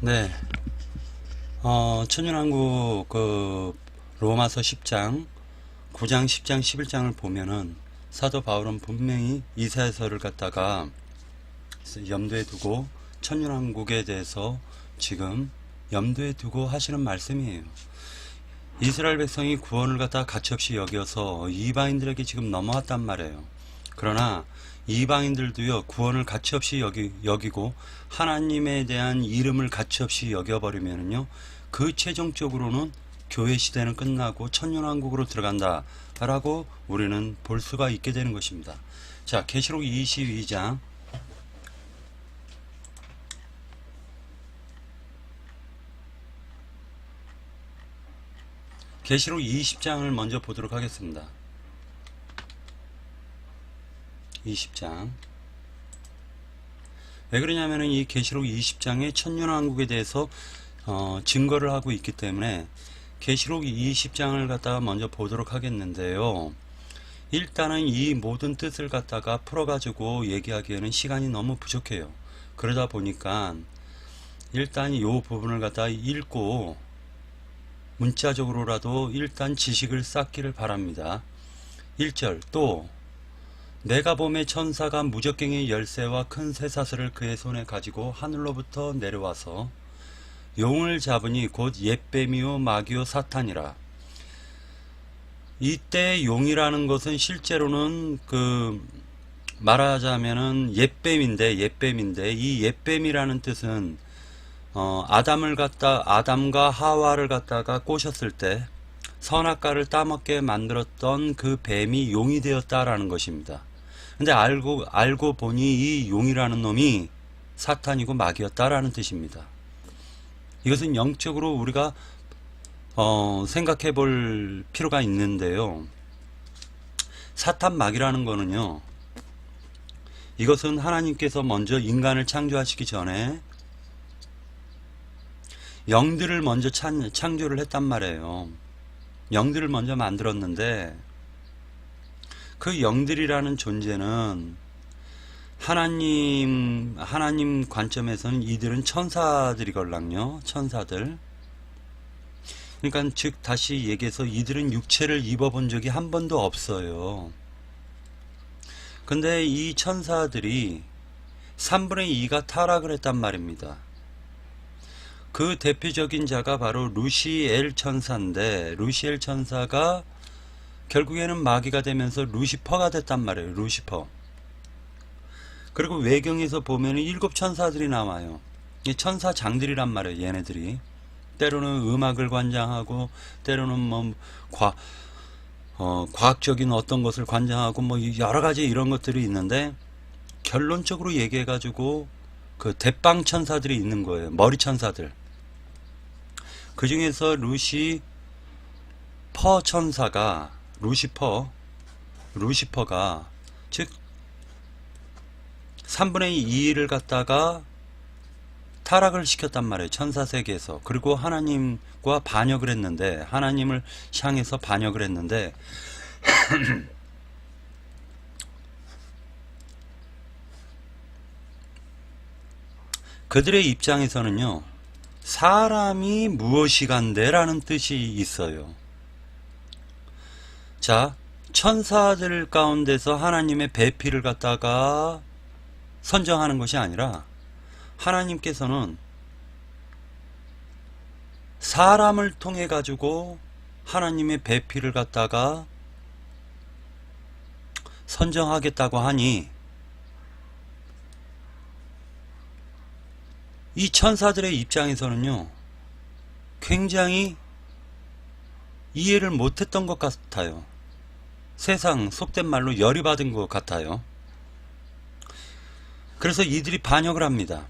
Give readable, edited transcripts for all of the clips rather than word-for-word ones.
네, 천연왕국 로마서 10장, 9장, 10장, 11장을 보면은 사도 바울은 분명히 이사야서를 갖다가 염두에 두고 천연왕국에 대해서 지금 염두에 두고 하시는 말씀이에요. 이스라엘 백성이 구원을 갖다가 가치없이 여겨서 이방인들에게 지금 넘어왔단 말이에요. 그러나 이방인들도요, 구원을 가치없이 여기고 하나님에 대한 이름을 가치없이 여겨버리면요, 그 최종적으로는 교회 시대는 끝나고 천년왕국으로 들어간다 라고 우리는 볼 수가 있게 되는 것입니다. 자, 계시록 22장 계시록 20장을 먼저 보도록 하겠습니다. 20장. 왜 그러냐면은 이 계시록 20장에 천년왕국에 대해서 증거를 하고 있기 때문에 계시록 20장을 갖다가 먼저 보도록 하겠는데요. 일단은 이 모든 뜻을 갖다가 풀어가지고 얘기하기에는 시간이 너무 부족해요. 그러다 보니까 일단 이 부분을 갖다가 읽고 문자적으로라도 일단 지식을 쌓기를 바랍니다. 1절. 또 내가 봄에 천사가 무적갱이의 열쇠와 큰 쇠사슬을 그의 손에 가지고 하늘로부터 내려와서 용을 잡으니 곧 옛뱀이요 마귀요 사탄이라. 이때 용이라는 것은 실제로는 말하자면은 옛뱀인데 이 옛뱀이라는 뜻은 아담과 하와를 갖다가 꼬셨을 때 선악과를 따먹게 만들었던 그 뱀이 용이 되었다라는 것입니다. 근데 알고 보니 이 용이라는 놈이 사탄이고 마귀였다라는 뜻입니다. 이것은 영적으로 우리가 생각해 볼 필요가 있는데요. 사탄 마귀라는 거는요, 이것은 하나님께서 먼저 인간을 창조하시기 전에 영들을 먼저 창조를 했단 말이에요. 영들을 먼저 만들었는데 그 영들이라는 존재는 하나님 관점에서는 이들은 천사들이걸랑요. 천사들. 그러니까 즉 다시 얘기해서 이들은 육체를 입어본 적이 한 번도 없어요. 근데 이 천사들이 3분의 2가 타락을 했단 말입니다. 그 대표적인 자가 바로 루시엘 천사인데, 루시엘 천사가 결국에는 마귀가 되면서 루시퍼가 됐단 말이에요. 루시퍼. 그리고 외경에서 보면 7 천사들이 나와요. 이 천사장들이란 말이에요. 얘네들이 때로는 음악을 관장하고 때로는 과학적인 어떤 것을 관장하고 여러가지 이런 것들이 있는데, 결론적으로 얘기해 가지고 그 대빵 천사들이 있는 거예요. 머리 천사들. 그 중에서 루시퍼 천사가 루시퍼가 즉 3분의 2를 갖다가 타락을 시켰단 말이에요. 천사 세계에서. 그리고 하나님과 반역을 했는데, 하나님을 향해서 반역을 했는데 그들의 입장에서는요, 사람이 무엇이간데 라는 뜻이 있어요. 자, 천사들 가운데서 하나님의 배필을 갖다가 선정하는 것이 아니라 하나님께서는 사람을 통해 가지고 하나님의 배필을 갖다가 선정하겠다고 하니, 이 천사들의 입장에서는요, 굉장히 이해를 못했던 것 같아요. 세상 속된 말로 열이 받은 것 같아요. 그래서 이들이 반역을 합니다.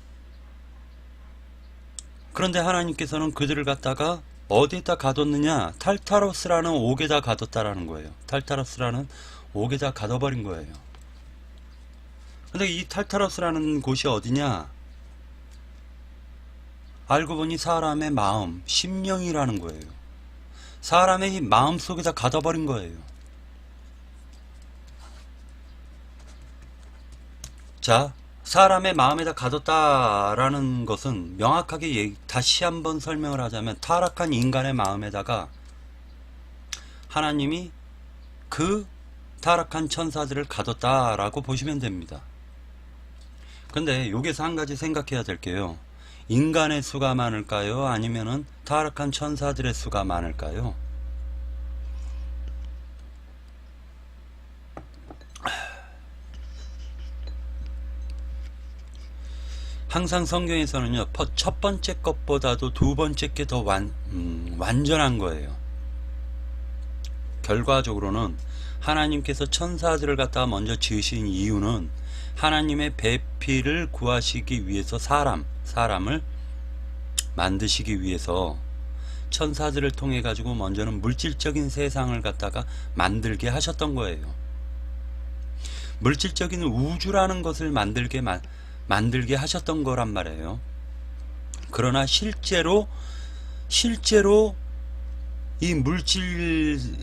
그런데 하나님께서는 그들을 갖다가 어디에다 가뒀느냐? 탈타로스라는 옥에다 가뒀다라는 거예요. 탈타로스라는 옥에다 가둬버린 거예요. 근데 이 탈타로스라는 곳이 어디냐? 알고 보니 사람의 마음, 심령이라는 거예요. 사람의 마음 속에다 가둬버린 거예요. 자, 사람의 마음에다 가뒀다라는 것은 명확하게 다시 한번 설명을 하자면 타락한 인간의 마음에다가 하나님이 그 타락한 천사들을 가뒀다라고 보시면 됩니다. 근데 여기서 한 가지 생각해야 될 게요. 인간의 수가 많을까요? 아니면은 타락한 천사들의 수가 많을까요? 항상 성경에서는요, 첫 번째 것보다도 두 번째 게 더 완전한 거예요. 결과적으로는 하나님께서 천사들을 갖다가 먼저 지으신 이유는 하나님의 배필을 구하시기 위해서 사람을 만드시기 위해서 천사들을 통해 가지고 먼저는 물질적인 세상을 갖다가 만들게 하셨던 거예요. 물질적인 우주라는 것을 만들게 하셨던 거란 말이에요. 그러나 실제로 이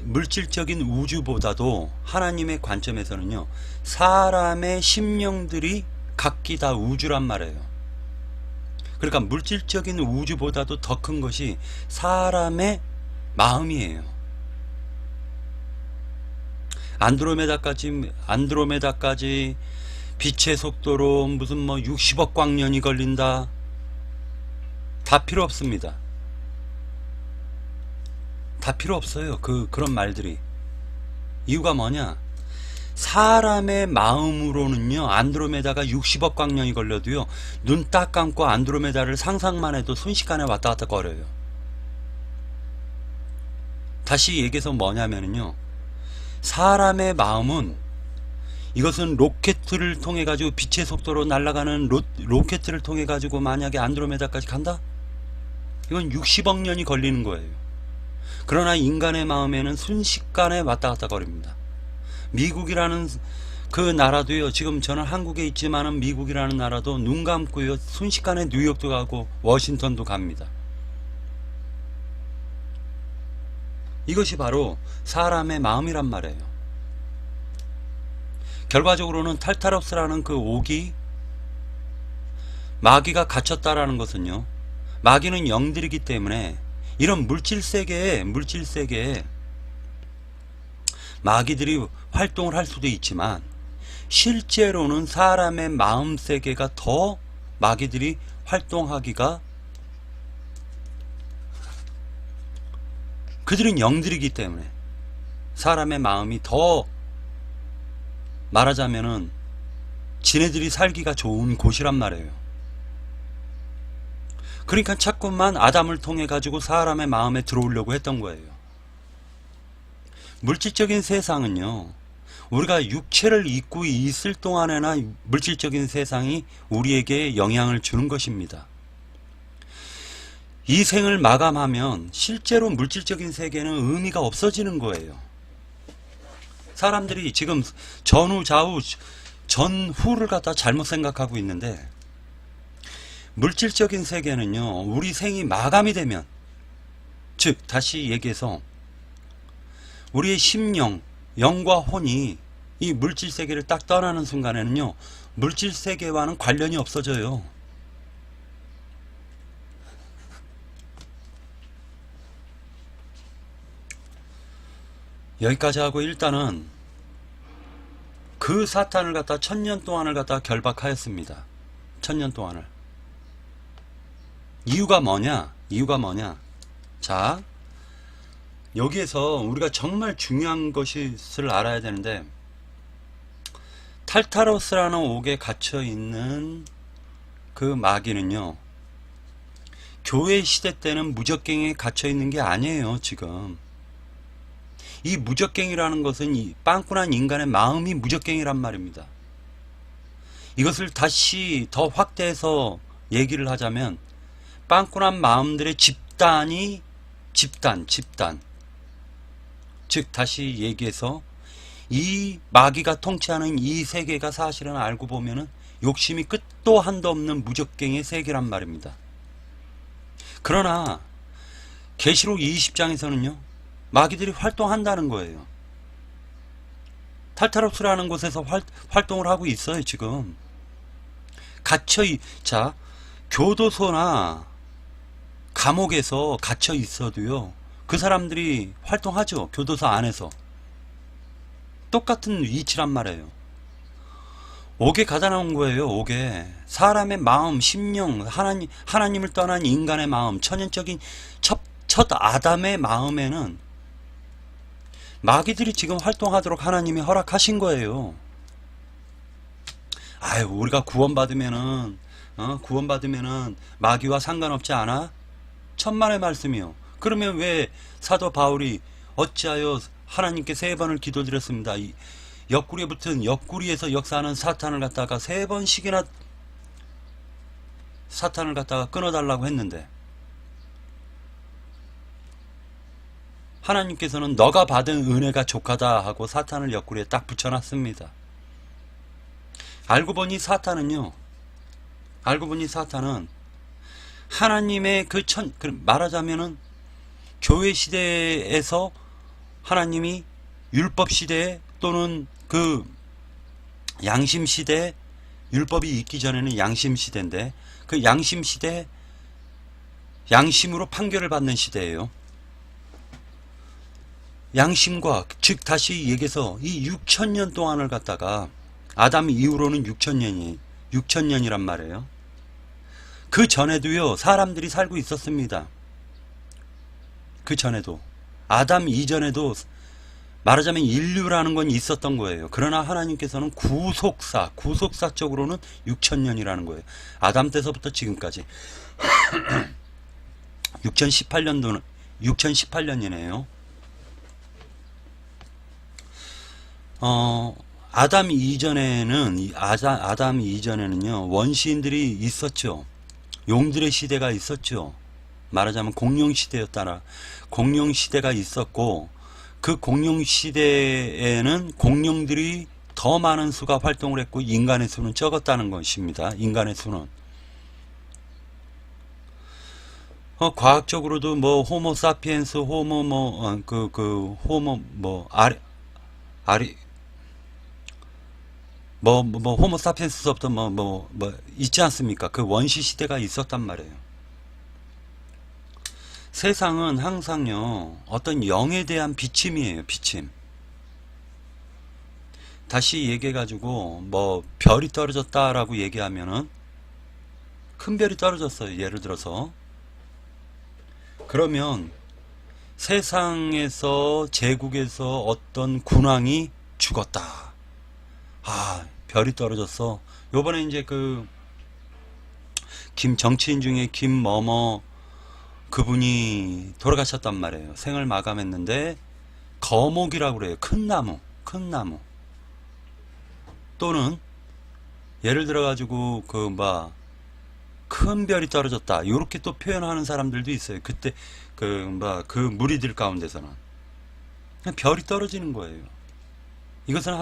물질적인 우주보다도 하나님의 관점에서는요, 사람의 심령들이 각기 다 우주란 말이에요. 그러니까 물질적인 우주보다도 더 큰 것이 사람의 마음이에요. 안드로메다까지 빛의 속도로 무슨 60억 광년이 걸린다. 다 필요 없습니다. 다 필요 없어요. 그런 말들이. 이유가 뭐냐? 사람의 마음으로는요, 안드로메다가 60억 광년이 걸려도요, 눈 딱 감고 안드로메다를 상상만 해도 순식간에 왔다 갔다 거려요. 다시 얘기해서 뭐냐면요, 사람의 마음은, 이것은 로켓을 통해 가지고 빛의 속도로 날아가는 로켓을 통해 가지고 만약에 안드로메다까지 간다? 이건 60억 년이 걸리는 거예요. 그러나 인간의 마음에는 순식간에 왔다 갔다 거립니다. 미국이라는 그 나라도요, 지금 저는 한국에 있지만은 미국이라는 나라도 눈 감고요, 순식간에 뉴욕도 가고 워싱턴도 갑니다. 이것이 바로 사람의 마음이란 말이에요. 결과적으로는 탈타로스라는 그 옥이, 마귀가 갇혔다라는 것은요, 마귀는 영들이기 때문에 이런 물질세계에 마귀들이 활동을 할 수도 있지만, 실제로는 사람의 마음 세계가 더 마귀들이 활동하기가, 그들은 영들이기 때문에 사람의 마음이 더, 말하자면은 지네들이 살기가 좋은 곳이란 말이에요. 그러니까 자꾸만 아담을 통해 가지고 사람의 마음에 들어오려고 했던 거예요. 물질적인 세상은요, 우리가 육체를 입고 있을 동안에나 물질적인 세상이 우리에게 영향을 주는 것입니다. 이 생을 마감하면 실제로 물질적인 세계는 의미가 없어지는 거예요. 사람들이 지금 전후 좌우 전후를 갖다 잘못 생각하고 있는데, 물질적인 세계는요, 우리 생이 마감이 되면, 즉 다시 얘기해서 우리의 심령, 영과 혼이 이 물질 세계를 딱 떠나는 순간에는요, 물질 세계와는 관련이 없어져요. 여기까지 하고, 일단은 그 사탄을 갖다 1000년 동안을 갖다 결박하였습니다. 1000년 동안을. 이유가 뭐냐? 자, 여기에서 우리가 정말 중요한 것을 알아야 되는데, 탈타로스라는 옥에 갇혀 있는 그 마귀는요, 교회 시대 때는 무적갱에 갇혀 있는 게 아니에요. 지금 이 무적갱이라는 것은 이 빵꾸난 인간의 마음이 무적갱이란 말입니다. 이것을 다시 더 확대해서 얘기를 하자면, 빵꾸난 마음들의 집단, 즉 다시 얘기해서 이 마귀가 통치하는 이 세계가 사실은 알고 보면은 욕심이 끝도 한도 없는 무적갱의 세계란 말입니다. 그러나 계시록 20장에서는요, 마귀들이 활동한다는 거예요. 탈타로스라는 곳에서 활동을 하고 있어요. 지금 자, 교도소나 감옥에서 갇혀 있어도요, 그 사람들이 활동하죠. 교도소 안에서. 똑같은 위치란 말이에요. 옥에 가다 나온 거예요. 옥에. 사람의 마음, 심령, 하나님을 떠난 인간의 마음, 천연적인 첫 아담의 마음에는 마귀들이 지금 활동하도록 하나님이 허락하신 거예요. 아유, 우리가 구원받으면은 마귀와 상관없지 않아? 천만의 말씀이요. 그러면 왜 사도 바울이 어찌하여 하나님께 3번을 기도드렸습니다. 이 옆구리에 붙은, 옆구리에서 역사하는 사탄을 갖다가 3번씩이나 사탄을 갖다가 끊어달라고 했는데, 하나님께서는 너가 받은 은혜가 족하다 하고 사탄을 옆구리에 딱 붙여놨습니다. 알고 보니 사탄은 하나님의 말하자면은 교회 시대에서 하나님이 율법 시대 또는 그 양심 시대, 율법이 있기 전에는 양심 시대인데, 그 양심 시대, 양심으로 판결을 받는 시대예요. 양심과, 즉 다시 얘기해서 이 6,000년 동안을 갖다가, 아담 이후로는 6,000년이란 말이에요. 그 전에도요, 사람들이 살고 있었습니다. 그 전에도, 아담 이전에도 말하자면 인류라는 건 있었던 거예요. 그러나 하나님께서는 구속사적으로는 6,000년이라는 거예요. 아담 때서부터 지금까지. 2018년이네요. 아담 이전에는요, 원시인들이 있었죠. 용들의 시대가 있었죠. 말하자면 공룡시대였다나, 공룡시대가 있었고, 그 공룡시대에는 공룡들이 더 많은 수가 활동을 했고, 인간의 수는 적었다는 것입니다. 인간의 수는. 과학적으로도 호모 사피엔스, 호모 사피엔스부터 있지 않습니까? 그 원시 시대가 있었단 말이에요. 세상은 항상요, 어떤 영에 대한 비침이에요, 비침. 다시 얘기해가지고, 별이 떨어졌다라고 얘기하면은, 큰 별이 떨어졌어요, 예를 들어서. 그러면, 세상에서, 제국에서 어떤 군왕이 죽었다. 아, 별이 떨어졌어. 요번에 이제 정치인 중에 그분이 돌아가셨단 말이에요. 생을 마감했는데, 거목이라고 그래요. 큰 나무. 또는, 예를 들어가지고, 큰 별이 떨어졌다. 요렇게 또 표현하는 사람들도 있어요. 그때, 그 무리들 가운데서는. 그냥 별이 떨어지는 거예요. 이것은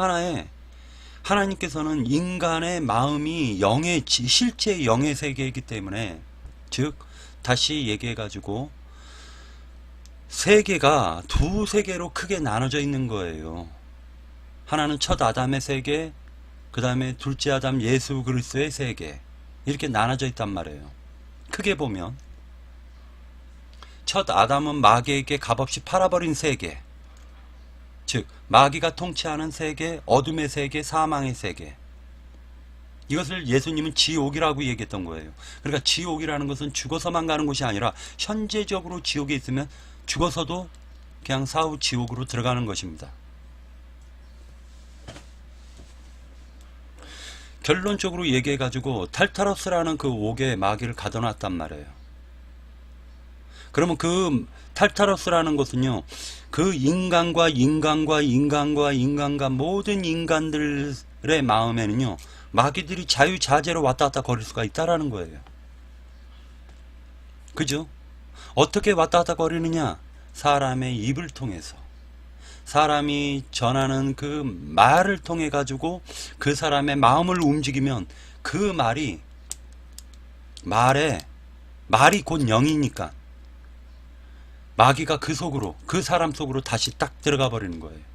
하나님께서는 인간의 마음이 실제 영의 세계이기 때문에, 즉, 다시 얘기해가지고 세계가 두 세계로 크게 나눠져 있는 거예요. 하나는 첫 아담의 세계, 그 다음에 둘째 아담 예수 그리스도의 세계, 이렇게 나눠져 있단 말이에요. 크게 보면 첫 아담은 마귀에게 값없이 팔아버린 세계, 즉 마귀가 통치하는 세계, 어둠의 세계, 사망의 세계, 이것을 예수님은 지옥이라고 얘기했던 거예요. 그러니까 지옥이라는 것은 죽어서만 가는 곳이 아니라 현재적으로 지옥에 있으면 죽어서도 그냥 사후 지옥으로 들어가는 것입니다. 결론적으로 얘기해가지고 탈타로스라는 그 옥에 마귀를 가둬놨단 말이에요. 그러면 그 탈타로스라는 것은요, 그 인간과 모든 인간들의 마음에는요, 마귀들이 자유자재로 왔다 갔다 거릴 수가 있다라는 거예요. 그죠? 어떻게 왔다 갔다 거리느냐? 사람의 입을 통해서. 사람이 전하는 그 말을 통해 가지고 그 사람의 마음을 움직이면 그 말이 곧 영이니까 마귀가 그 사람 속으로 다시 딱 들어가 버리는 거예요.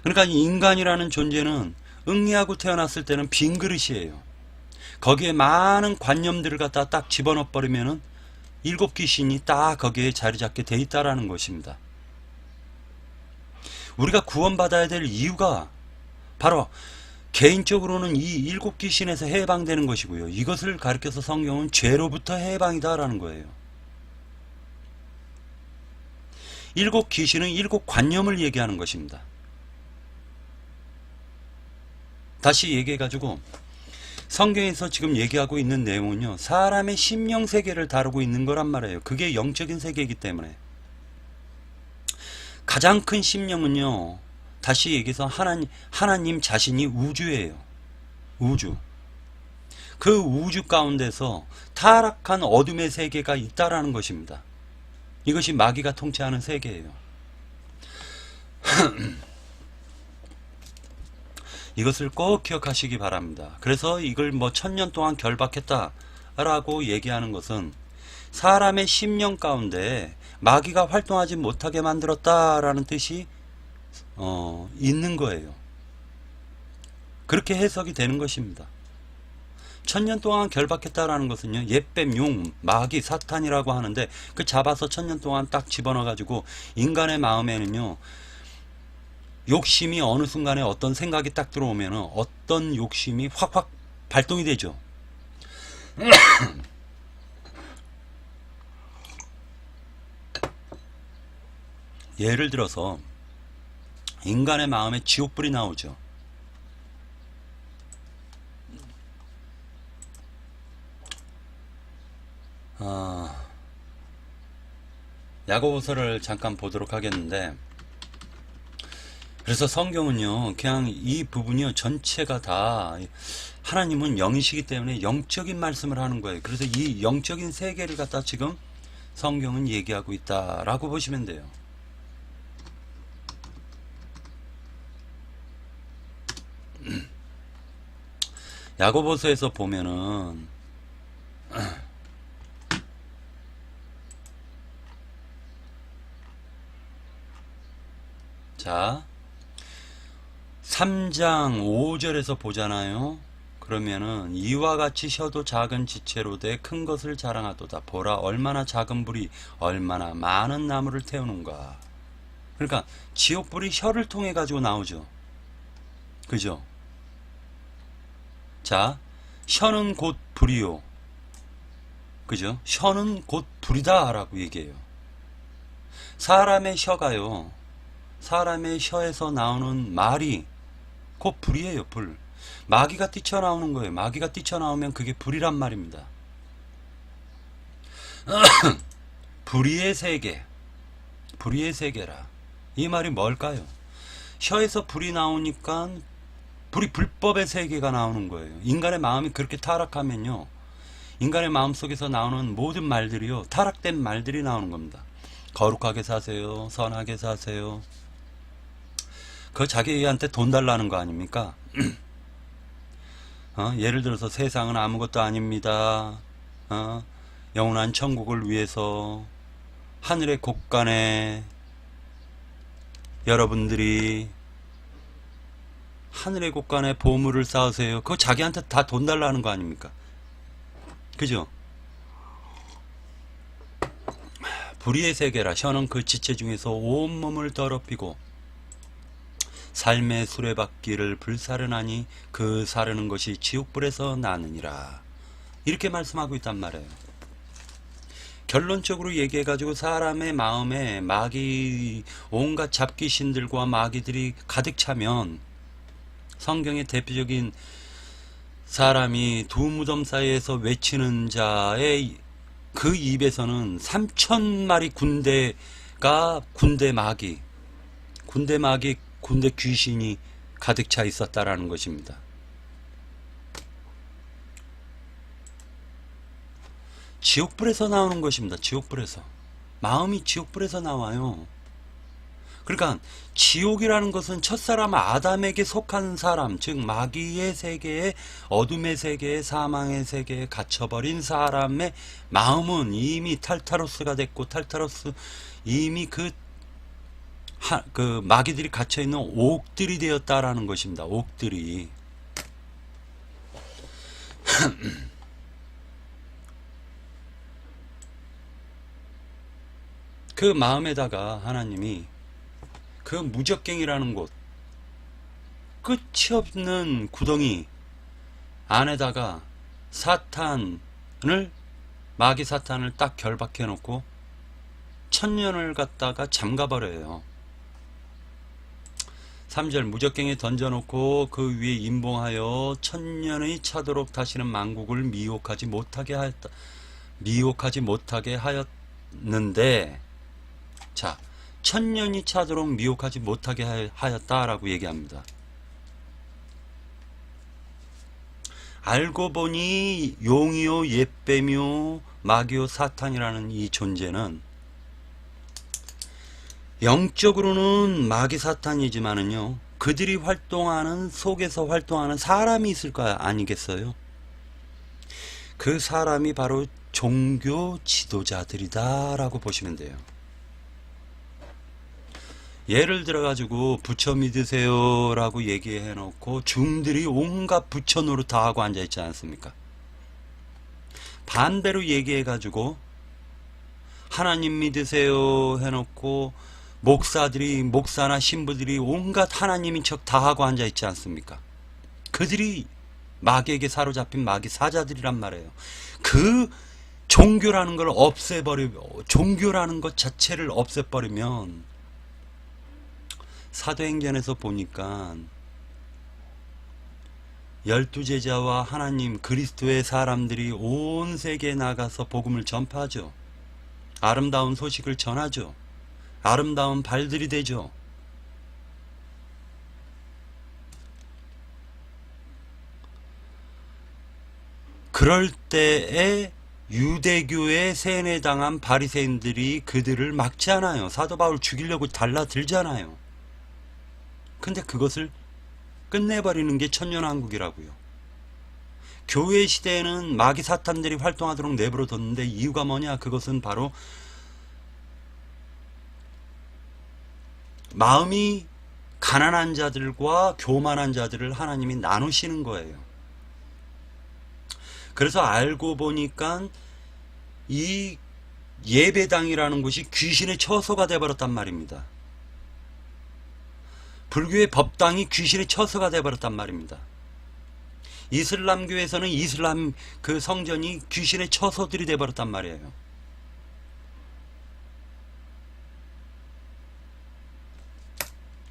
그러니까 인간이라는 존재는 응리하고 태어났을 때는 빈 그릇이에요. 거기에 많은 관념들을 갖다 딱 집어넣어 버리면은 일곱 귀신이 딱 거기에 자리 잡게 돼 있다라는 것입니다. 우리가 구원받아야 될 이유가 바로 개인적으로는 이 일곱 귀신에서 해방되는 것이고요. 이것을 가리켜서 성경은 죄로부터 해방이다라는 거예요. 일곱 귀신은 일곱 관념을 얘기하는 것입니다. 다시 얘기해가지고 성경에서 지금 얘기하고 있는 내용은요, 사람의 심령 세계를 다루고 있는 거란 말이에요. 그게 영적인 세계이기 때문에. 가장 큰 심령은요, 다시 얘기해서 하나님 자신이 우주예요. 우주. 그 우주 가운데서 타락한 어둠의 세계가 있다라는 것입니다. 이것이 마귀가 통치하는 세계예요. 이것을 꼭 기억하시기 바랍니다. 그래서 이걸 뭐 1000년 동안 결박했다라고 얘기하는 것은 사람의 심령 가운데 마귀가 활동하지 못하게 만들었다라는 뜻이 있는 거예요. 그렇게 해석이 되는 것입니다. 1000년 동안 결박했다라는 것은요, 옛뱀, 용, 마귀, 사탄이라고 하는데 그 잡아서 1000년 동안 딱 집어넣어 가지고 인간의 마음에는요, 욕심이 어느 순간에 어떤 생각이 딱 들어오면은 어떤 욕심이 확확 발동이 되죠. 예를 들어서 인간의 마음에 지옥불이 나오죠. 야고보서를 잠깐 보도록 하겠는데, 그래서 성경은요, 그냥 이 부분이요, 전체가 다 하나님은 영이시기 때문에 영적인 말씀을 하는 거예요. 그래서 이 영적인 세계를 갖다 지금 성경은 얘기하고 있다라고 보시면 돼요. 야고보서에서 보면은 자, 3장 5절에서 보잖아요. 그러면은 이와 같이 혀도 작은 지체로 돼 큰 것을 자랑하도다. 보라, 얼마나 작은 불이 얼마나 많은 나무를 태우는가. 그러니까 지옥불이 혀를 통해 가지고 나오죠. 그죠? 자, 혀는 곧 불이요. 그죠? 혀는 곧 불이다 라고 얘기해요. 사람의 혀가요, 사람의 혀에서 나오는 말이 곧 불이에요. 불. 마귀가 뛰쳐나오는 거예요. 마귀가 뛰쳐나오면 그게 불이란 말입니다. 불의의 세계, 불의의 세계라. 이 말이 뭘까요? 혀에서 불이 나오니까 불이 불법의 세계가 나오는 거예요. 인간의 마음이 그렇게 타락하면요, 인간의 마음 속에서 나오는 모든 말들이요, 타락된 말들이 나오는 겁니다. 거룩하게 사세요, 선하게 사세요. 그 자기한테 돈 달라는 거 아닙니까? 예를 들어서 세상은 아무것도 아닙니다. 영원한 천국을 위해서 하늘의 곳간에 여러분들이 하늘의 곳간에 보물을 쌓으세요. 그거 자기한테 다 돈 달라는 거 아닙니까? 그죠? 불의의 세계라. 혀는 그 지체 중에서 온몸을 더럽히고 삶의 수레바퀴를 불사르나니 그 사르는 것이 지옥불에서 나느니라. 이렇게 말씀하고 있단 말이에요. 결론적으로 얘기해가지고 사람의 마음에 마귀, 온갖 잡귀신들과 마귀들이 가득 차면 성경의 대표적인 사람이 두 무덤 사이에서 외치는 자의 그 입에서는 3000마리 군대가 군대 마귀, 군대 귀신이 가득 차 있었다라는 것입니다. 지옥불에서 나오는 것입니다. 지옥불에서. 마음이 지옥불에서 나와요. 그러니까 지옥이라는 것은 첫사람 아담에게 속한 사람, 즉 마귀의 세계에, 어둠의 세계에, 사망의 세계에 갇혀버린 사람의 마음은 이미 탈타로스가 됐고, 탈타로스 이미 그 마귀들이 갇혀있는 옥들이 되었다라는 것입니다. 옥들이. 그 마음에다가 하나님이 그 무적갱이라는 곳, 끝이 없는 구덩이 안에다가 마귀 사탄을 딱 결박해 놓고 천년을 갖다가 잠가버려요. 3절 무적갱에 던져놓고 그 위에 임봉하여 천년이 차도록 다시는 만국을 미혹하지 못하게 하였는데, 자, 천년이 차도록 미혹하지 못하게 하였다라고 얘기합니다. 알고 보니 용이요 옅뱀이요 마귀요 사탄이라는 이 존재는 영적으로는 마귀 사탄이지만은요, 그들이 속에서 활동하는 사람이 있을 거 아니겠어요? 그 사람이 바로 종교 지도자들이다 라고 보시면 돼요. 예를 들어 가지고 부처 믿으세요 라고 얘기해 놓고 중들이 온갖 부처 노릇 다 하고 앉아 있지 않습니까? 반대로 얘기해 가지고 하나님 믿으세요 해놓고 목사나 신부들이 온갖 하나님인 척 다 하고 앉아 있지 않습니까? 그들이 마귀에게 사로잡힌 마귀 사자들이란 말이에요. 그 종교라는 걸 종교라는 것 자체를 없애버리면, 사도행전에서 보니까 12제자와 하나님 그리스도의 사람들이 온 세계에 나가서 복음을 전파하죠. 아름다운 소식을 전하죠. 아름다운 발들이 되죠. 그럴 때에 유대교에 세뇌당한 바리새인들이 그들을 막지 않아요. 사도 바울 죽이려고 달라들잖아요. 근데 그것을 끝내버리는 게 천년왕국이라고요. 교회 시대에는 마귀 사탄들이 활동하도록 내버려뒀는데 이유가 뭐냐? 그것은 바로 마음이 가난한 자들과 교만한 자들을 하나님이 나누시는 거예요. 그래서 알고 보니까 이 예배당이라는 곳이 귀신의 처소가 되어버렸단 말입니다. 불교의 법당이 귀신의 처소가 되어버렸단 말입니다. 이슬람교에서는 이슬람 그 성전이 귀신의 처소들이 되어버렸단 말이에요.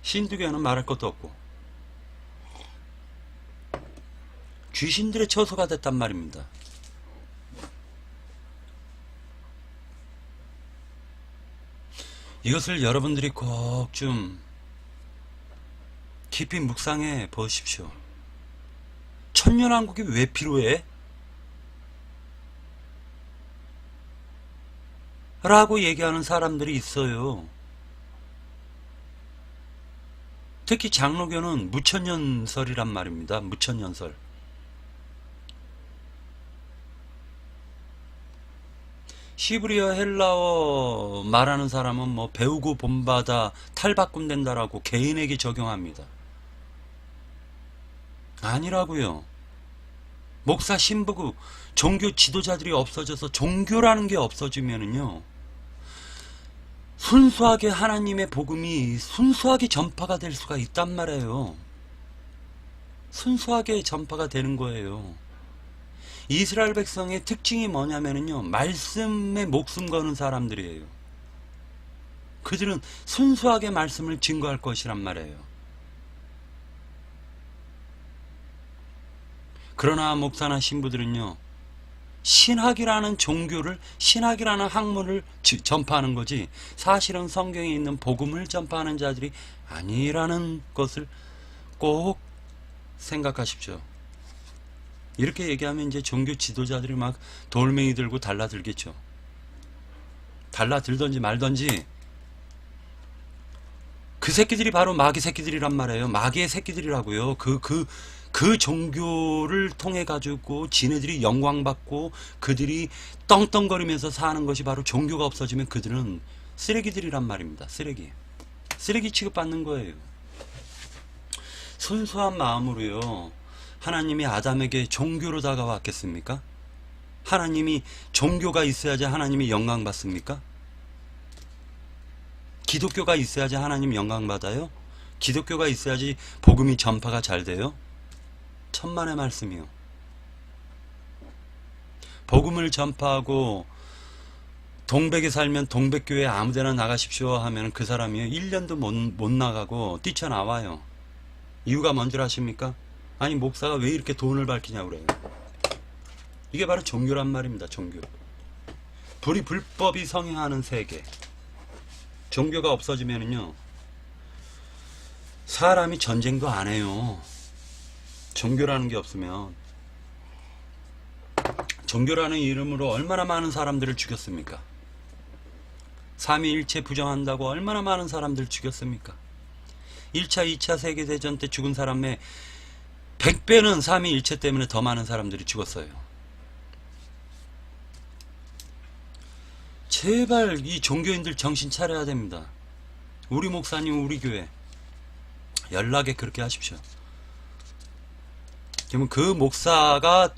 신두교는 말할 것도 없고 귀신들의 처소가 됐단 말입니다. 이것을 여러분들이 꼭 좀 깊이 묵상해 보십시오. 천년왕국이 왜 필요해? 라고 얘기하는 사람들이 있어요. 특히 장로교는 무천년설이란 말입니다. 무천년설. 시브리어 헬라어 말하는 사람은 뭐 배우고 본받아 탈바꿈 된다라고 개인에게 적용합니다. 아니라고요. 목사, 신부고 종교 지도자들이 없어져서 종교라는 게 없어지면은요, 순수하게 하나님의 복음이 순수하게 전파가 될 수가 있단 말이에요. 순수하게 전파가 되는 거예요. 이스라엘 백성의 특징이 뭐냐면은요, 말씀에 목숨 거는 사람들이에요. 그들은 순수하게 말씀을 증거할 것이란 말이에요. 그러나 목사나 신부들은요, 신학이라는 종교를, 신학이라는 학문을 전파하는 거지 사실은 성경에 있는 복음을 전파하는 자들이 아니라는 것을 꼭 생각하십시오. 이렇게 얘기하면 이제 종교 지도자들이 막 돌멩이 들고 달라들겠죠. 달라들던지 말던지 그 새끼들이 바로 마귀 새끼들이란 말이에요. 마귀의 새끼들이라고요. 그 종교를 통해 가지고 지네들이 영광받고 그들이 떵떵거리면서 사는 것이 바로 종교가 없어지면 그들은 쓰레기들이란 말입니다. 쓰레기 취급받는 거예요. 순수한 마음으로요, 하나님이 아담에게 종교로 다가왔겠습니까? 하나님이 종교가 있어야지 하나님이 영광 받습니까? 기독교가 있어야지 하나님 영광 받아요? 기독교가 있어야지 복음이 전파가 잘 돼요? 천만의 말씀이요. 복음을 전파하고 동백에 살면 동백교회 아무데나 나가십시오 하면 그 사람이 1년도 못 나가고 뛰쳐나와요. 이유가 뭔 줄 아십니까? 아니 목사가 왜 이렇게 돈을 밝히냐고 그래요. 이게 바로 종교란 말입니다. 종교. 불법이 성행하는 세계. 종교가 없어지면은요 사람이 전쟁도 안 해요. 종교라는 게 없으면. 종교라는 이름으로 얼마나 많은 사람들을 죽였습니까? 삼위일체 부정한다고 얼마나 많은 사람들을 죽였습니까? 1차, 2차 세계대전 때 죽은 사람의 100배는 삼위일체 때문에 더 많은 사람들이 죽었어요. 제발 이 종교인들 정신 차려야 됩니다. 우리 목사님, 우리 교회 연락에 그렇게 하십시오. 그러면 그 목사가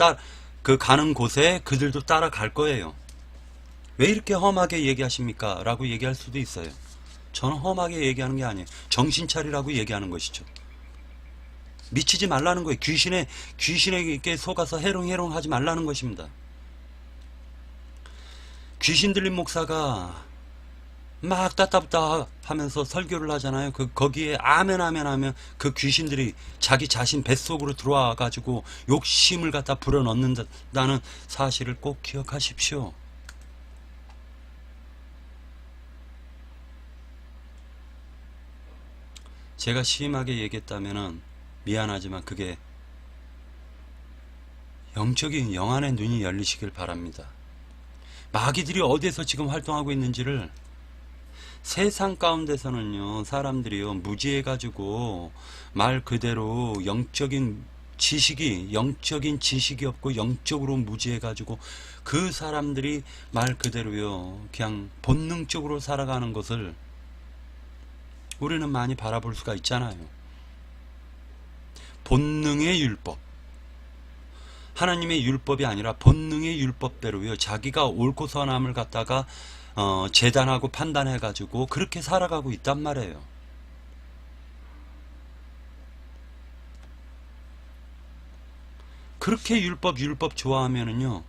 그 가는 곳에 그들도 따라갈 거예요. 왜 이렇게 험하게 얘기하십니까? 라고 얘기할 수도 있어요. 저는 험하게 얘기하는 게 아니에요. 정신 차리라고 얘기하는 것이죠. 미치지 말라는 거예요. 귀신에게 속아서 해롱해롱 하지 말라는 것입니다. 귀신 들린 목사가 막 따따부따 하면서 설교를 하잖아요. 거기에 아멘 아멘 하면 그 귀신들이 자기 자신 뱃속으로 들어와 가지고 욕심을 갖다 불어넣는다는 사실을 꼭 기억하십시오. 제가 심하게 얘기했다면은 미안하지만 그게 영적인 영안의 눈이 열리시길 바랍니다. 마귀들이 어디에서 지금 활동하고 있는지를 세상 가운데서는요 사람들이요 무지해가지고 말 그대로 영적인 지식이 없고 영적으로 무지해가지고 그 사람들이 말 그대로요 그냥 본능적으로 살아가는 것을 우리는 많이 바라볼 수가 있잖아요. 본능의 율법, 하나님의 율법이 아니라 본능의 율법대로요 자기가 옳고 선함을 갖다가 재단하고 판단해가지고 그렇게 살아가고 있단 말이에요. 그렇게 율법 좋아하면은요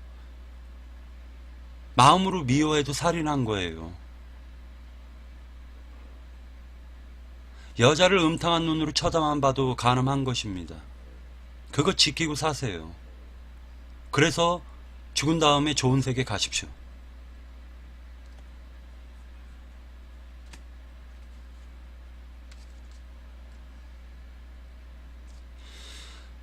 마음으로 미워해도 살인한 거예요. 여자를 음탕한 눈으로 쳐다만 봐도 간음한 것입니다. 그거 지키고 사세요. 그래서 죽은 다음에 좋은 세계 가십시오.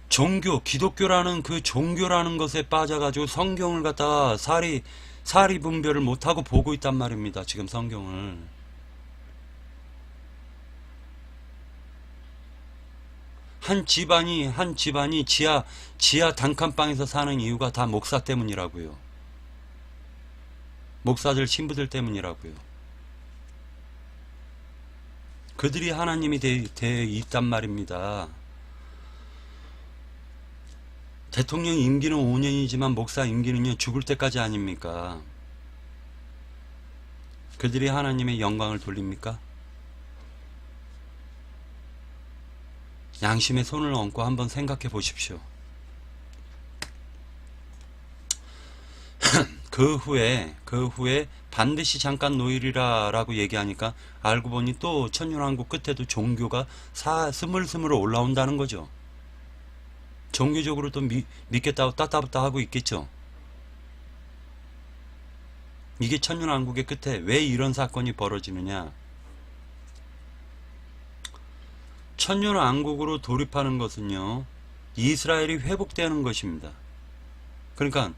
종교, 기독교라는 그 종교라는 것에 빠져가지고 성경을 갖다가 사리 분별을 못하고 보고 있단 말입니다. 지금 성경을. 한 집안이 지하 단칸방에서 사는 이유가 다 목사 때문이라고요. 목사들 신부들 때문이라고요. 그들이 하나님이 돼 있단 말입니다. 대통령 임기는 5년이지만 목사 임기는요 죽을 때까지 아닙니까? 그들이 하나님의 영광을 돌립니까? 양심의 손을 얹고 한번 생각해 보십시오. 그 후에 반드시 잠깐 노일이라 라고 얘기하니까 알고 보니 또 천년왕국 끝에도 종교가 스물스물 올라온다는 거죠. 종교적으로 또 믿겠다고 따따붙다 하고 있겠죠. 이게 천년왕국의 끝에 왜 이런 사건이 벌어지느냐. 천년왕국으로 돌입하는 것은요 이스라엘이 회복되는 것입니다. 그러니까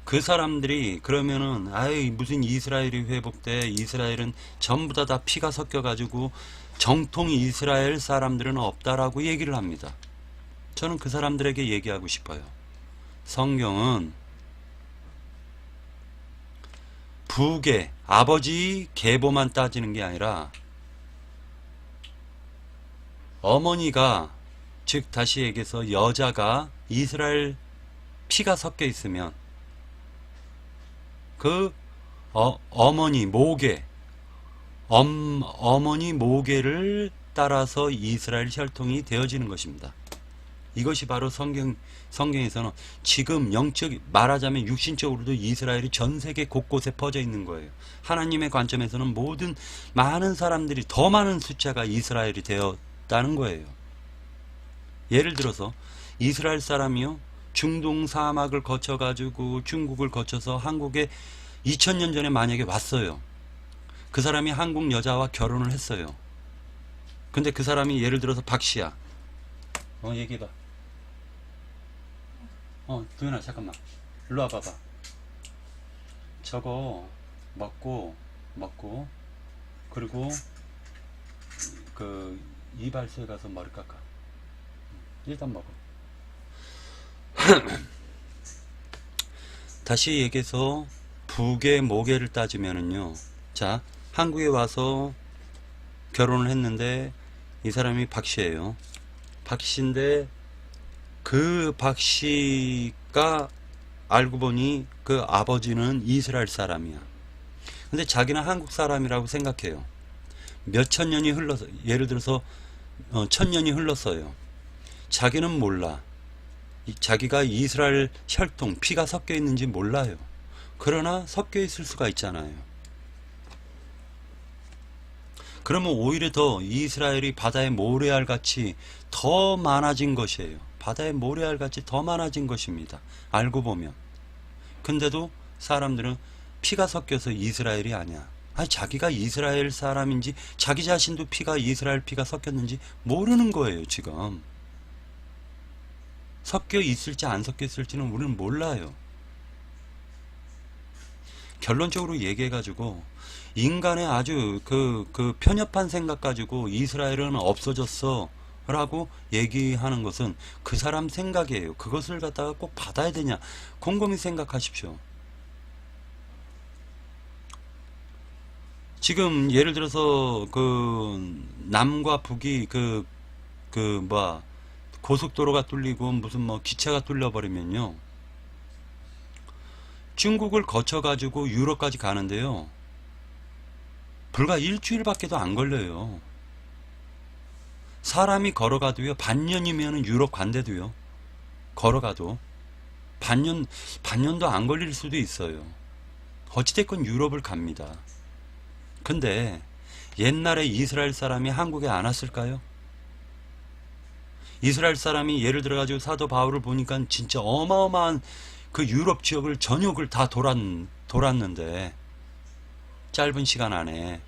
그 사람들이 그러면은 아이 무슨 이스라엘이 회복돼, 이스라엘은 전부 다 피가 섞여 가지고 정통 이스라엘 사람들은 없다라고 얘기를 합니다. 저는 그 사람들에게 얘기하고 싶어요. 성경은 부계, 아버지 계보만 따지는 게 아니라 어머니가 즉 다시 얘기해서 여자가 이스라엘 피가 섞여 있으면 그 어머니 모계를 따라서 이스라엘 혈통이 되어지는 것입니다. 이것이 바로 성경에서는 지금 말하자면 육신적으로도 이스라엘이 전 세계 곳곳에 퍼져 있는 거예요. 하나님의 관점에서는 많은 사람들이, 더 많은 숫자가 이스라엘이 되었다는 거예요. 예를 들어서 이스라엘 사람이요, 중동 사막을 거쳐가지고 중국을 거쳐서 한국에 2000년 전에 만약에 왔어요. 그 사람이 한국 여자와 결혼을 했어요. 근데 그 사람이 예를 들어서 박씨야. 얘기해봐. 도현아 잠깐만 일로 와봐봐. 저거 먹고 그리고 그 이발소에 가서 머리 깎아. 일단 먹어. 다시 얘기해서 북의 모계를 따지면은요, 자 한국에 와서 결혼을 했는데 이 사람이 박씨예요. 박씨인데 그 박씨가 알고 보니 그 아버지는 이스라엘 사람이야. 근데 자기는 한국 사람이라고 생각해요. 몇천 년이 흘러서, 예를 들어서 1000년이 흘렀어요. 자기는 몰라. 자기가 이스라엘 혈통, 피가 섞여 있는지 몰라요. 그러나 섞여 있을 수가 있잖아요. 그러면 오히려 더 이스라엘이 바다의 모래알 같이 더 많아진 것이에요. 바다의 모래알 같이 더 많아진 것입니다. 알고 보면. 근데도 사람들은 피가 섞여서 이스라엘이 아니야. 아니, 자기가 이스라엘 사람인지 자기 자신도 이스라엘 피가 섞였는지 모르는 거예요, 지금. 섞여 있을지 안 섞여 있을지는 우리는 몰라요. 결론적으로 얘기해가지고 인간의 아주 그 편협한 생각 가지고 이스라엘은 없어졌어 라고 얘기하는 것은 그 사람 생각이에요. 그것을 갖다가 꼭 받아야 되냐, 곰곰이 생각하십시오. 지금 예를 들어서 그 남과 북이 고속도로가 뚫리고 무슨 기차가 뚫려버리면요, 중국을 거쳐가지고 유럽까지 가는데요, 불과 일주일밖에도 안 걸려요. 사람이 걸어가도요, 반년이면 유럽 간대도요, 걸어가도 반년도 안 걸릴 수도 있어요. 어찌됐건 유럽을 갑니다. 근데 옛날에 이스라엘 사람이 한국에 안 왔을까요? 이스라엘 사람이 예를 들어가지고 사도 바울을 보니까 진짜 어마어마한 그 유럽 지역을 전역을 다 돌았는데, 짧은 시간 안에.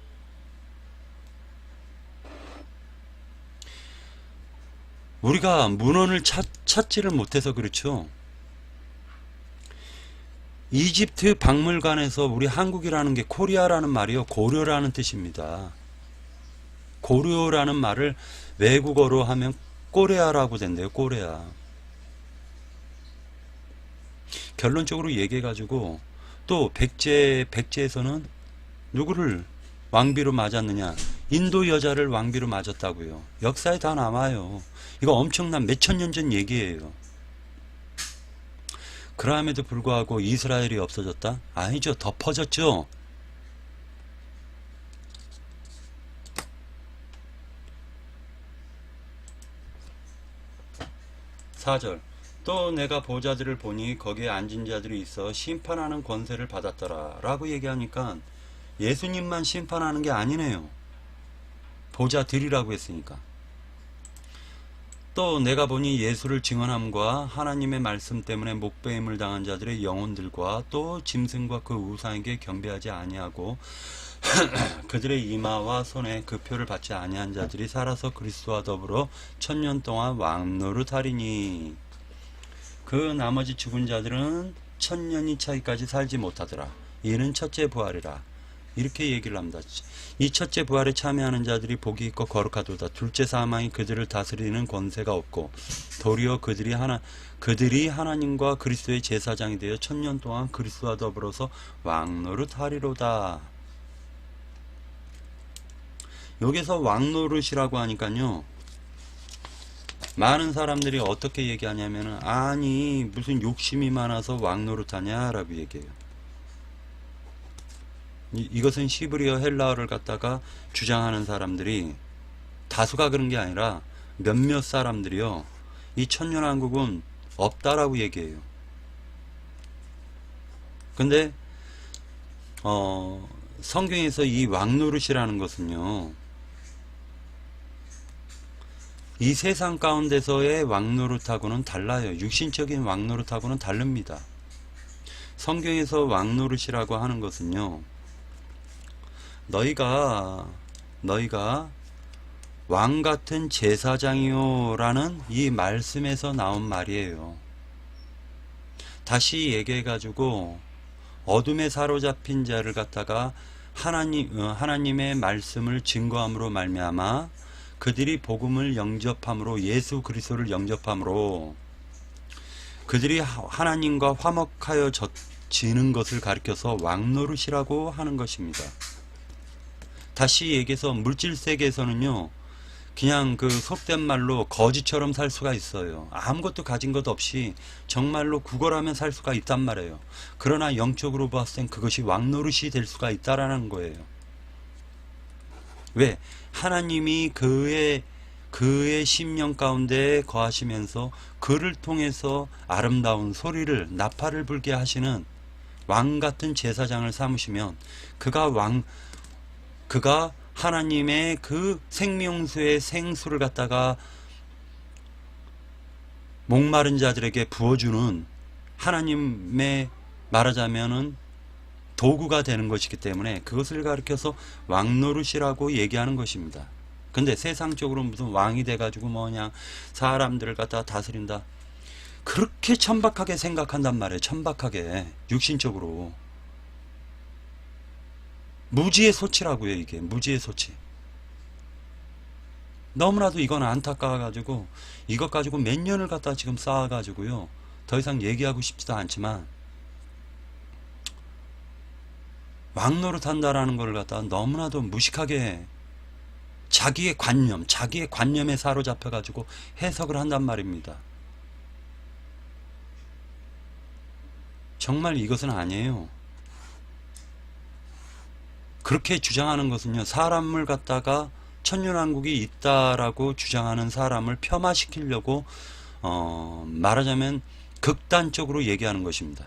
우리가 문헌을 찾지를 못해서 그렇죠. 이집트 박물관에서 우리 한국이라는 게 코리아라는 말이요, 고려라는 뜻입니다. 고려라는 말을 외국어로 하면 꼬레아라고 된대요. 꼬레아. 결론적으로 얘기해가지고 또 백제에서는 누구를 왕비로 맞았느냐, 인도 여자를 왕비로 맞았다고요. 역사에 다 남아요. 이거 엄청난 몇천 년 전 얘기예요. 그럼에도 불구하고 이스라엘이 없어졌다? 아니죠. 더 퍼졌죠. 4절, 또 내가 보좌들을 보니 거기에 앉은 자들이 있어 심판하는 권세를 받았더라 라고 얘기하니까 예수님만 심판하는 게 아니네요. 보좌들이라고 했으니까. 또 내가 보니 예수를 증언함과 하나님의 말씀 때문에 목배임을 당한 자들의 영혼들과 또 짐승과 그 우상에게 경배하지 아니하고 그들의 이마와 손에 그 표를 받지 아니한 자들이 살아서 그리스도와 더불어 1000년 동안 왕노릇하리니 그 나머지 죽은 자들은 1000년이 차이까지 살지 못하더라. 이는 첫째 부활이라. 이렇게 얘기를 합니다. 이 첫째 부활에 참여하는 자들이 복이 있고 거룩하도다. 둘째 사망이 그들을 다스리는 권세가 없고 도리어 그들이 하나님과 그리스도의 제사장이 되어 1000년 동안 그리스도와 더불어서 왕노릇하리로다. 여기서 왕노릇이라고 하니까요, 많은 사람들이 어떻게 얘기하냐면은, 아니 무슨 욕심이 많아서 왕노릇하냐 라고 얘기해요. 이것은 시브리어 헬라어를 갖다가 주장하는 사람들이 다수가 그런 게 아니라 몇몇 사람들이요, 이 천년왕국은 없다라고 얘기해요. 근데 성경에서 이 왕노릇이라는 것은요, 이 세상 가운데서의 왕노릇하고는 달라요. 육신적인 왕노릇하고는 다릅니다. 성경에서 왕노릇이라고 하는 것은요, 너희가 왕 같은 제사장이요 라는 이 말씀에서 나온 말이에요. 다시 얘기해 가지고 어둠에 사로잡힌 자를 갖다가 하나님의 말씀을 증거함으로 말미암아 그들이 복음을 영접함으로, 예수 그리스도를 영접함으로 그들이 하나님과 화목하여지는 것을 가리켜서 왕노릇이라고 하는 것입니다. 다시 얘기해서 물질 세계에서는요, 그냥 그 속된 말로 거지처럼 살 수가 있어요. 아무것도 가진 것 없이 정말로 구걸하면 살 수가 있단 말이에요. 그러나 영적으로 봤을 땐 그것이 왕노릇이 될 수가 있다라는 거예요. 왜? 하나님이 그의 심령 가운데 거하시면서 그를 통해서 아름다운 소리를, 나팔을 불게 하시는 왕 같은 제사장을 삼으시면 그가 하나님의 그 생명수의 생수를 갖다가 목마른 자들에게 부어주는 하나님의, 말하자면은 도구가 되는 것이기 때문에 그것을 가리켜서 왕노릇이라고 얘기하는 것입니다. 근데 세상적으로 무슨 왕이 돼가지고 뭐냐, 사람들을 갖다가 다스린다, 그렇게 천박하게 생각한단 말이에요. 천박하게, 육신적으로. 무지의 소치라고요. 이게 무지의 소치. 너무나도 이건 안타까워가지고 이것 가지고 몇 년을 갖다 지금 쌓아가지고요, 더 이상 얘기하고 싶지도 않지만, 왕노릇 한다라는 걸 갖다가 너무나도 무식하게 자기의 관념에 사로잡혀가지고 해석을 한단 말입니다. 정말 이것은 아니에요. 그렇게 주장하는 것은요, 사람을 갖다가 천년왕국이 있다라고 주장하는 사람을 폄하시키려고 말하자면 극단적으로 얘기하는 것입니다.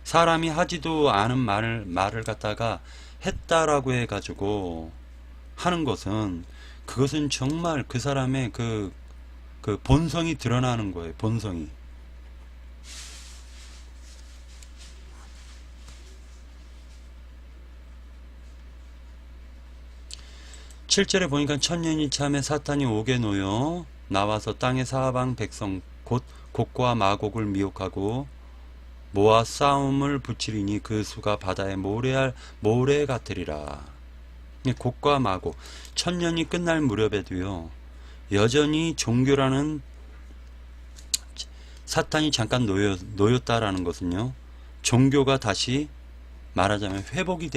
사람이 하지도 않은 말을 갖다가 했다라고 해가지고 하는 것은, 그것은 정말 그 사람의 그 본성이 드러나는 거예요. 본성이. 7절에 보니까 천년이 참에 사탄이 옥에 놓여 나와서 땅의 사방 백성 곧 곡과 마곡을 미혹하고 모아 싸움을 붙이리니 그 수가 바다의 모래 같으리라. 곡과 마곡, 천년이 끝날 무렵에도요, 여전히 종교라는 사탄이 잠깐 놓였다라는 것은요, 종교가 다시 말하자면 회복이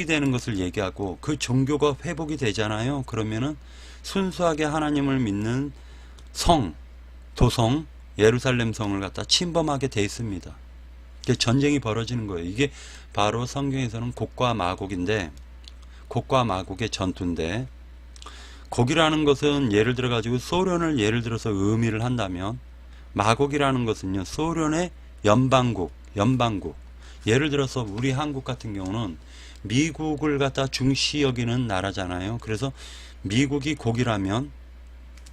되는 것을 얘기하고, 그 종교가 회복이 되잖아요. 그러면은 순수하게 하나님을 믿는 도성 예루살렘 성을 갖다 침범하게 돼 있습니다. 전쟁이 벌어지는 거예요. 이게 바로 성경에서는 곡과 마곡인데, 곡과 마곡의 전투인데, 곡이라는 것은 예를 들어 가지고 소련을 예를 들어서 의미를 한다면, 마곡이라는 것은요, 소련의 연방국. 예를 들어서 우리 한국 같은 경우는 미국을 갖다 중시 여기는 나라잖아요. 그래서 미국이 곡이라면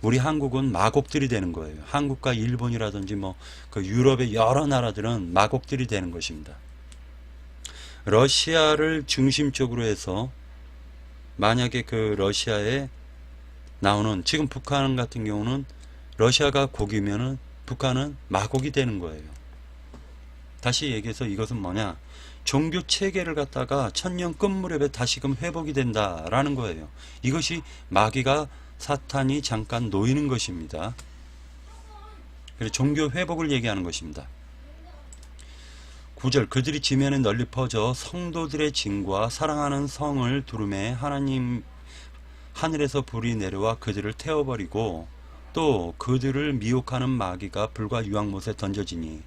우리 한국은 마곡들이 되는 거예요. 한국과 일본이라든지 그 유럽의 여러 나라들은 마곡들이 되는 것입니다. 러시아를 중심적으로 해서 만약에 그 러시아에 나오는, 지금 북한 같은 경우는 러시아가 곡이면은 북한은 마곡이 되는 거예요. 다시 얘기해서 이것은 뭐냐, 종교 체계를 갖다가 천년 끝 무렵에 다시금 회복이 된다라는 거예요. 이것이 마귀가, 사탄이 잠깐 놓이는 것입니다. 그래서 종교 회복을 얘기하는 것입니다. 9절 그들이 지면에 널리 퍼져 성도들의 진과 사랑하는 성을 두루매 하나님 하늘에서 불이 내려와 그들을 태워버리고 또 그들을 미혹하는 마귀가 불과 유황못에 던져지니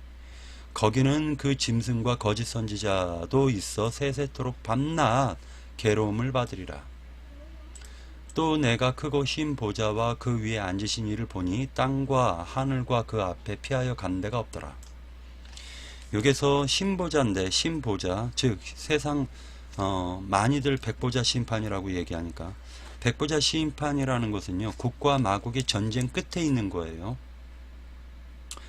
거기는 그 짐승과 거짓 선지자도 있어 세세토록 밤낮 괴로움을 받으리라. 또 내가 크고 흰 보좌와 그 위에 앉으신 이를 보니 땅과 하늘과 그 앞에 피하여 간 데가 없더라. 여기서 신보자인데 신보자 즉 세상 많이들 백보자 심판이라고 얘기하니까 백보자 심판이라는 것은요 국과 마국의 전쟁 끝에 있는 거예요.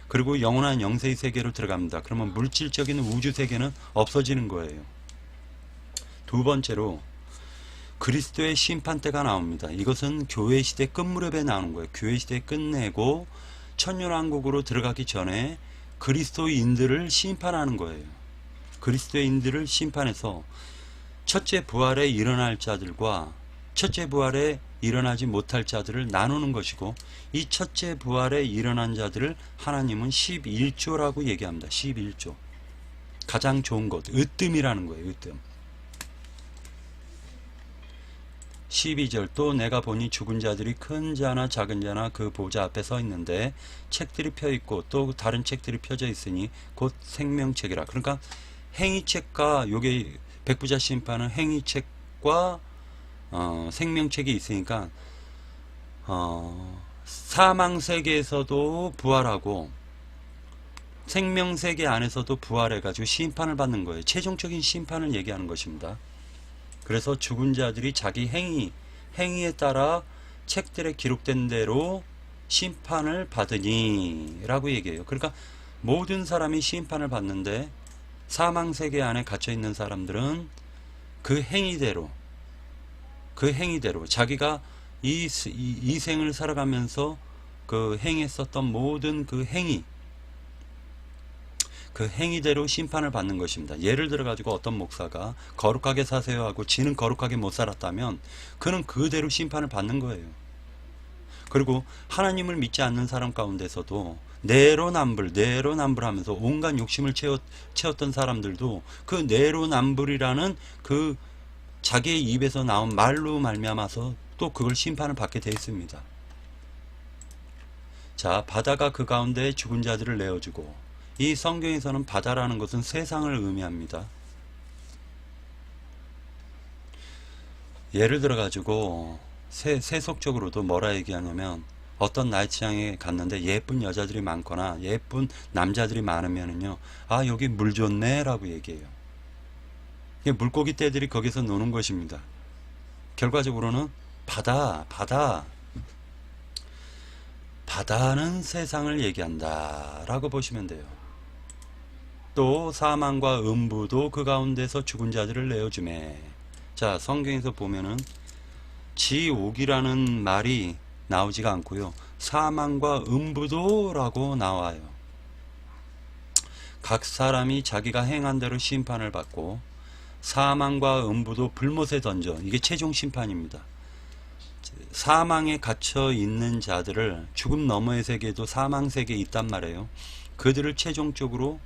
그리고 영원한 영세의 세계로 들어갑니다. 그러면 물질적인 우주 세계는 없어지는 거예요. 두 번째로 그리스도의 심판대가 나옵니다. 이것은 교회 시대 끝무렵에 나오는 거예요. 교회 시대 끝내고 천년왕국으로 들어가기 전에 그리스도인들을 심판하는 거예요. 그리스도인들을 심판해서 첫째 부활에 일어날 자들과 첫째 부활에 일어나지 못할 자들을 나누는 것이고 이 첫째 부활에 일어난 자들을 하나님은 11조라고 얘기합니다. 11조. 가장 좋은 것. 으뜸이라는 거예요. 으뜸. 12절 또 내가 보니 죽은 자들이 큰 자나 작은 자나 그 보좌 앞에 서 있는데 책들이 펴 있고 또 다른 책들이 펴져 있으니 곧 생명책이라. 그러니까 행위책과 요게 백부자 심판은 행위책과 생명책이 있으니까 사망세계에서도 부활하고 생명세계 안에서도 부활해가지고 심판을 받는 거예요. 최종적인 심판을 얘기하는 것입니다. 그래서 죽은 자들이 자기 행위에 따라 책들에 기록된 대로 심판을 받으니 라고 얘기해요. 그러니까 모든 사람이 심판을 받는데 사망세계 안에 갇혀있는 사람들은 그 행위대로 자기가 이 생을 살아가면서 그 행했었던 모든 그 행위대로 심판을 받는 것입니다. 예를 들어 가지고 어떤 목사가 거룩하게 사세요 하고 지는 거룩하게 못 살았다면 그는 그대로 심판을 받는 거예요. 그리고 하나님을 믿지 않는 사람 가운데서도 내로남불 하면서 온갖 욕심을 채웠던 사람들도 그 내로남불이라는 그 자기의 입에서 나온 말로 말미암아서 또 그걸 심판을 받게 되어 있습니다. 자, 바다가 그 가운데 죽은 자들을 내어주고, 이 성경에서는 바다라는 것은 세상을 의미합니다. 예를 들어 가지고 세속적으로도 뭐라 얘기하냐면, 어떤 나이트장에 갔는데 예쁜 여자들이 많거나 예쁜 남자들이 많으면은요, 아 여기 물 좋네 라고 얘기해요. 물고기 떼들이 거기서 노는 것입니다. 결과적으로는 바다는 세상을 얘기한다 라고 보시면 돼요. 또 사망과 음부도 그 가운데서 죽은 자들을 내어주매. 자, 성경에서 보면은 지옥이라는 말이 나오지가 않고요, 사망과 음부도 라고 나와요. 각 사람이 자기가 행한 대로 심판을 받고, 사망과 음부도 불못에 던져, 이게 최종 심판입니다. 사망에 갇혀 있는 자들을, 죽음 너머의 세계에도 사망 세계에 있단 말이에요. 그들을 최종적으로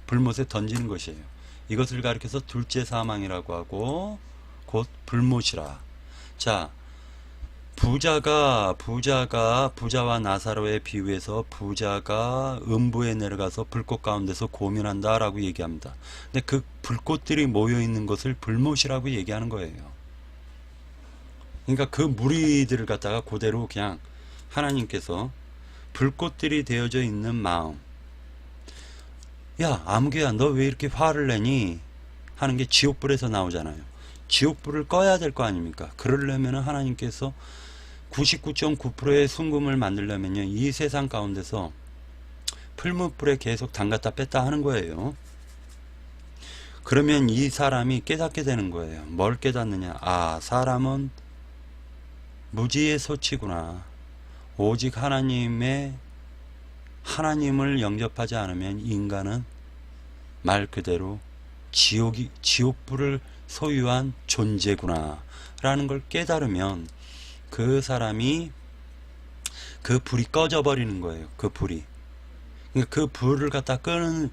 불못에 던지는 것이에요. 이것을 가리켜서 둘째 사망이라고 하고 곧 불못이라. 자, 부자와 나사로의 비유에서 부자가 음부에 내려가서 불꽃 가운데서 고민한다 라고 얘기합니다. 근데 그 불꽃들이 모여 있는 것을 불못이라고 얘기하는 거예요. 그러니까 그 무리들을 갖다가 그대로 그냥 하나님께서 불꽃들이 되어져 있는 마음, 야 아무개야 너 왜 이렇게 화를 내니 하는 게 지옥불에서 나오잖아요. 지옥불을 꺼야 될 거 아닙니까? 그러려면 하나님께서 99.9%의 순금을 만들려면요, 이 세상 가운데서 풀무불에 계속 담갔다 뺐다 하는 거예요. 그러면 이 사람이 깨닫게 되는 거예요. 뭘 깨닫느냐? 아, 사람은 무지의 소치구나. 오직 하나님을 영접하지 않으면 인간은 말 그대로 지옥불을 소유한 존재구나 라는 걸 깨달으면 그 사람이 그 불이 꺼져 버리는 거예요. 그 불이. 그러니까 그 불을 갖다 끄는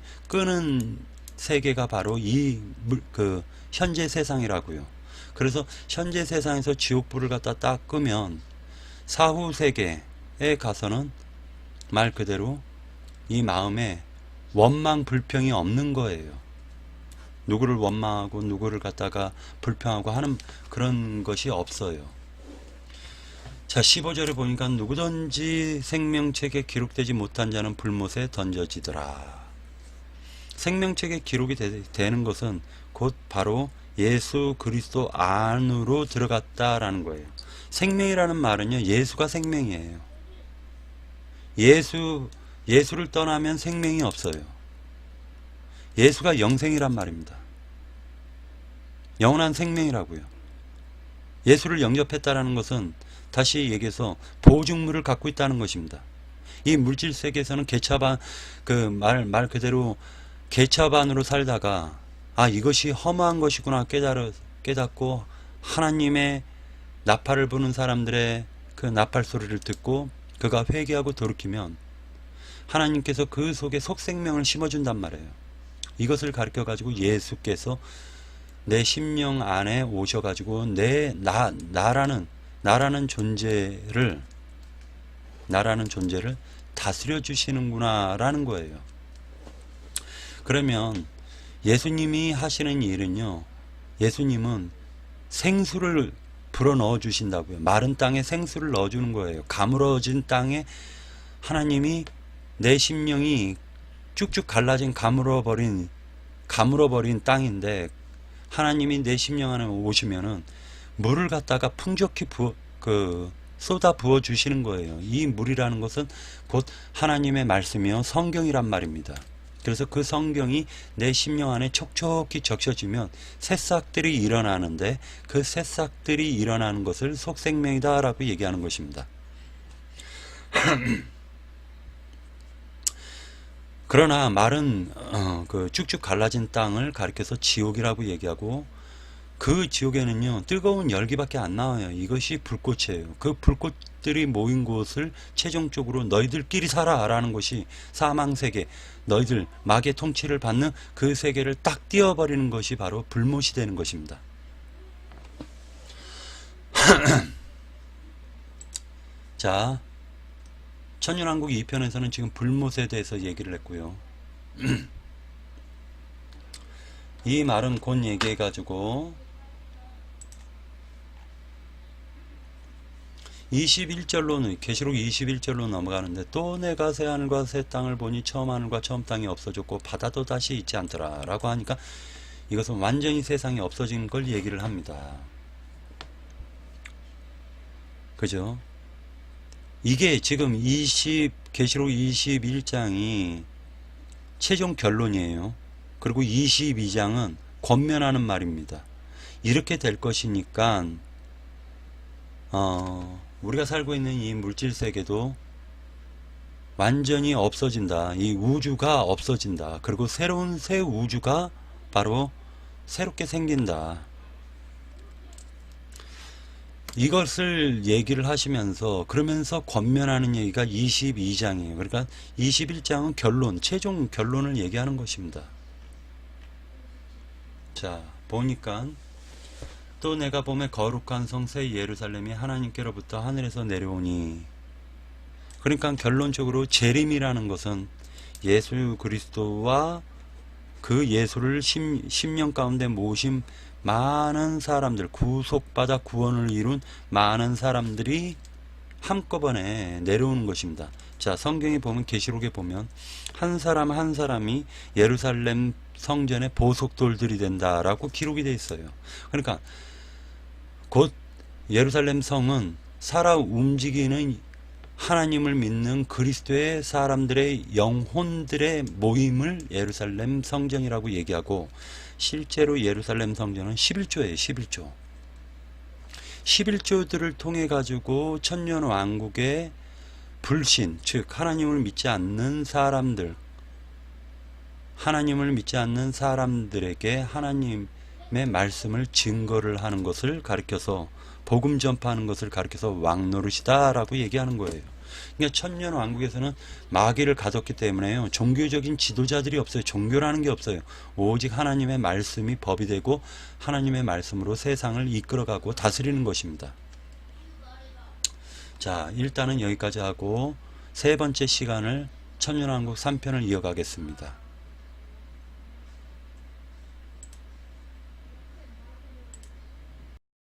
세계가 바로 현재 세상이라고요. 그래서 현재 세상에서 지옥불을 갖다 딱 끄면 사후 세계에 가서는 말 그대로 이 마음에 원망 불평이 없는 거예요. 누구를 원망하고 누구를 갖다가 불평하고 하는 그런 것이 없어요. 자, 15절에 보니까 누구든지 생명책에 기록되지 못한 자는 불못에 던져지더라. 생명책에 기록이 되는 것은 곧 바로 예수 그리스도 안으로 들어갔다라는 거예요. 생명이라는 말은요, 예수가 생명이에요. 예수를 떠나면 생명이 없어요. 예수가 영생이란 말입니다. 영원한 생명이라고요. 예수를 영접했다라는 것은 다시 얘기해서 보증물을 갖고 있다는 것입니다. 이 물질 세계에서는 개차반, 말 그대로 개차반으로 살다가, 아, 이것이 허무한 것이구나 깨닫고 하나님의 나팔을 부는 사람들의 그 나팔 소리를 듣고 그가 회개하고 돌이키면 하나님께서 그 속에 속생명을 심어준단 말이에요. 이것을 가르쳐 가지고 예수께서 내 심령 안에 오셔 가지고 나라는 존재를 다스려 주시는구나 라는 거예요. 그러면 예수님이 하시는 일은요, 예수님은 생수를 불어 넣어 주신다고요. 마른 땅에 생수를 넣어 주는 거예요. 가물어진 땅에 하나님이 내 심령이 쭉쭉 갈라진 가물어버린 땅인데 하나님이 내 심령 안에 오시면은 물을 갖다가 풍족히 쏟아 부어 주시는 거예요. 이 물이라는 것은 곧 하나님의 말씀이요 성경이란 말입니다. 그래서 그 성경이 내 심령 안에 촉촉히 적셔지면 새싹들이 일어나는데 그 새싹들이 일어나는 것을 속생명이다 라고 얘기하는 것입니다. 그러나 말은 쭉쭉 갈라진 땅을 가리켜서 지옥이라고 얘기하고, 그 지옥에는요 뜨거운 열기밖에 안 나와요. 이것이 불꽃이에요. 그 불꽃들이 모인 곳을 최종적으로 너희들끼리 살아 라는 것이 사망세계, 너희들 마귀의 통치를 받는 그 세계를 딱 띄워버리는 것이 바로 불못이 되는 것입니다. 자, 천년왕국 2편에서는 지금 불못에 대해서 얘기를 했고요. 이 말은 곧 얘기해가지고 21절로는 계시록 21절로 넘어가는데, 또 내가 새 하늘과 새 땅을 보니 처음 하늘과 처음 땅이 없어졌고 바다도 다시 있지 않더라 라고 하니까 이것은 완전히 세상이 없어진 걸 얘기를 합니다. 그죠? 이게 지금 계시록 21장이 최종 결론이에요. 그리고 22장은 권면하는 말입니다. 이렇게 될 것이니까 우리가 살고 있는 이 물질 세계도 완전히 없어진다. 이 우주가 없어진다. 그리고 새로운 새 우주가 바로 새롭게 생긴다. 이것을 얘기를 하시면서 그러면서 권면하는 얘기가 22장이에요. 그러니까 21장은 결론, 최종 결론을 얘기하는 것입니다. 자, 보니까 또 내가 보매 거룩한 성 새 예루살렘이 하나님께로부터 하늘에서 내려오니, 그러니까 결론적으로 재림이라는 것은 예수 그리스도와 그 예수를 심령 가운데 모신 많은 사람들, 구속받아 구원을 이룬 많은 사람들이 한꺼번에 내려오는 것입니다. 자, 성경에 보면, 계시록에 보면 한 사람 한 사람이 예루살렘 성전의 보석돌들이 된다라고 기록이 되어 있어요. 그러니까 곧 예루살렘 성은 살아 움직이는 하나님을 믿는 그리스도의 사람들의 영혼들의 모임을 예루살렘 성전이라고 얘기하고, 실제로 예루살렘 성전은 11조예요. 11조. 11조들을 통해 가지고 천년 왕국의 불신, 즉 하나님을 믿지 않는 사람들, 하나님을 믿지 않는 사람들에게 하나님의 말씀을 증거를 하는 것을 가리켜서, 복음 전파하는 것을 가리켜서 왕노릇이다 라고 얘기하는 거예요. 그러니까 천년왕국에서는 마귀를 가뒀기 때문에요. 종교적인 지도자들이 없어요. 종교라는 게 없어요. 오직 하나님의 말씀이 법이 되고 하나님의 말씀으로 세상을 이끌어가고 다스리는 것입니다. 자, 일단은 여기까지 하고 세 번째 시간을 천년왕국 3편을 이어가겠습니다.